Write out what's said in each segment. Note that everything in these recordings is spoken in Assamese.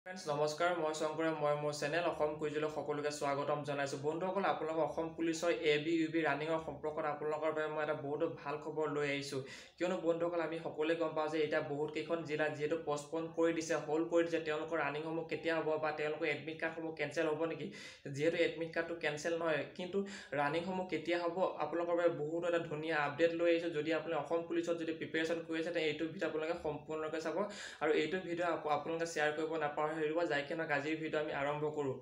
ফ্ৰেণ্ডছ নমস্কাৰ মই শংকৰে মই মোৰ চেনেল অসম কুইজলৈ সকলোকে স্বাগতম জনাইছোঁ বন্ধুসকল আপোনালোকৰ অসম পুলিচৰ এবি ইউবি ৰানিঙৰ সম্পৰ্কত আপোনালোকৰ বাবে মই এটা বহুত ভাল খবৰ লৈ আহিছোঁ কিয়নো বন্ধুসকল আমি সকলোৱে গম পাওঁ যে এতিয়া বহুত কেইখন জিলা যিহেতু পষ্টপন কৰি দিছে হোল্ড কৰি দিছে তেওঁলোকৰ ৰানিংসমূহ কেতিয়া হ'ব বা তেওঁলোকৰ এডমিট কাৰ্ডসমূহ কেনচেল হ'ব নেকি যেহেতু এডমিট কাৰ্ডটো কেনচেল নহয় কিন্তু ৰানিংসমূহ কেতিয়া হ'ব আপোনালোকৰ বাবে বহুত এটা ধুনীয়া আপডেট লৈ আহিছোঁ যদি আপুনি অসম পুলিচত যদি প্ৰিপেৰেশ্যন কৰি আছে তেন্তে এইটো ভিডিঅ' আপোনালোকে সম্পূৰ্ণকৈ চাব আৰু এইটো ভিডিঅ' আপোনালোকে শ্বেয়াৰ কৰিব নাপাহৰিব যাইকে আজিৰ ভিডিঅ' আমি আৰম্ভ কৰোঁ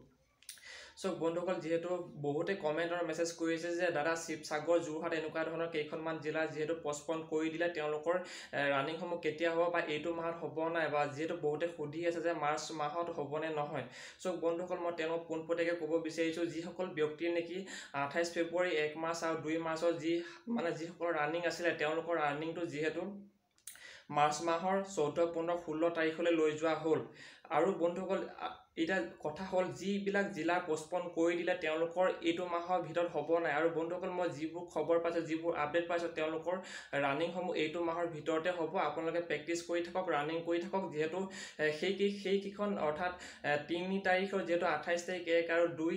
সো বন্ধুসকল যেহেতু বহুতে কমেন্ট আৰু মেছেজ কৰিছে যে দাদা শিৱসাগৰ যোৰহাট এনেকুৱা ধৰণৰ কেইখনমান জিলা যেহেতু পষ্টপন কৰি দিলে তেওঁলোকৰ ৰানিংসমূহ কেতিয়া হ'ব বা এইটো মাহত হ'ব নাই বা যেহেতু বহুতে সুধি আছে যে মাৰ্চ মাহত হ'ব নে নহয় সো বন্ধুসকল মই তেওঁলোকক পোনপটীয়াকৈ ক'ব বিচাৰিছোঁ যিসকল ব্যক্তিৰ নেকি 28 ফেব্ৰুৱাৰী 1 মাৰ্চ আৰু 2 মাৰ্চৰ যিসকলৰ ৰানিং আছিলে তেওঁলোকৰ ৰানিংটো যিহেতু মাৰ্চ মাহৰ 14 15 16 তাৰিখলৈ লৈ যোৱা হ'ল আৰু বন্ধুসকল এটা কথা হ'ল যিবিলাক জিলা পষ্টপন কৰি দিলে তেওঁলোকৰ এইটো মাহৰ ভিতৰত হ'ব নাই আৰু বন্ধুসকল মই যিবোৰ খবৰ পাইছোঁ যিবোৰ আপডেট পাইছোঁ তেওঁলোকৰ ৰানিংসমূহ এইটো মাহৰ ভিতৰতে হ'ব আপোনালোকে প্ৰেক্টিছ কৰি থাকক ৰানিং কৰি থাকক যেহেতু সেইকেইখন অৰ্থাৎ 3 তাৰিখৰ যেহেতু 28 তাৰিখ 1 আৰু 2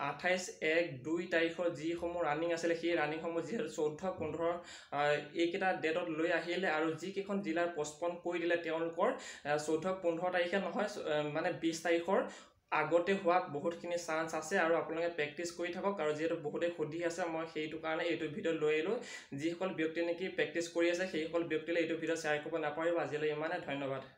28 1 2 তাৰিখৰ যিসমূহ ৰানিং আছিলে সেই ৰানিংসমূহ যিহেতু 14 15 এইকেইটা ডেটত লৈ আহিলে আৰু যিকেইখন জিলাৰ পষ্টপন কৰি দিলে তেওঁলোকৰ 14 15 তাৰিখে নহয় মানে 20 তাৰিখৰ আগতে হোৱা বহুতখিনি চান্স আছে আৰু আপোনালোকে প্ৰেক্টিছ কৰি থাকক আৰু যেহেতু বহুতে সুধি আছে মই সেইটো কাৰণে এইটো ভিডিঅ' লৈ আহিলোঁ যিসকল ব্যক্তি নেকি প্ৰেক্টিছ কৰি আছে সেইসকল ব্যক্তিলৈ এইটো ভিডিঅ' শ্বেয়াৰ কৰিব নাপাহৰিব আজিলৈ ইমানে ধন্যবাদ